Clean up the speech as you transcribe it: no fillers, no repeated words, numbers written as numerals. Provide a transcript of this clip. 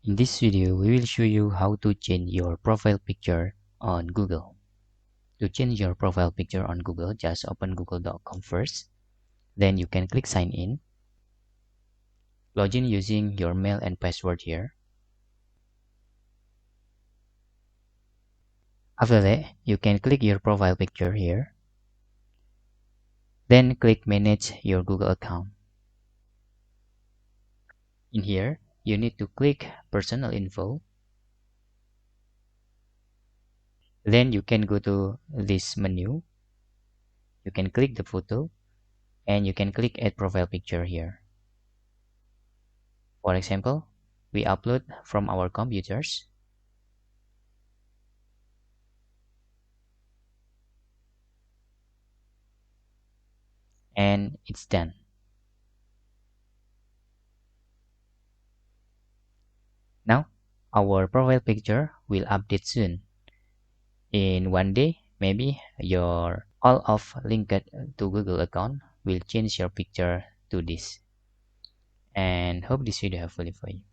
In this video, we will show you how to change your profile picture on Google. To change your profile picture on Google, just open google.com first. Then you can click sign in. Log in using your mail and password here. After that, you can click your profile picture here. Then click manage your Google account. In here, you need to click personal info. Then you can go to this menu. You can click the photo and you can click add profile picture here. For example, we upload from our computers. And it's done. Now, our profile picture will update soon. In one day, maybe your all of linked to Google account will change your picture to this. And hope this video helpful for you.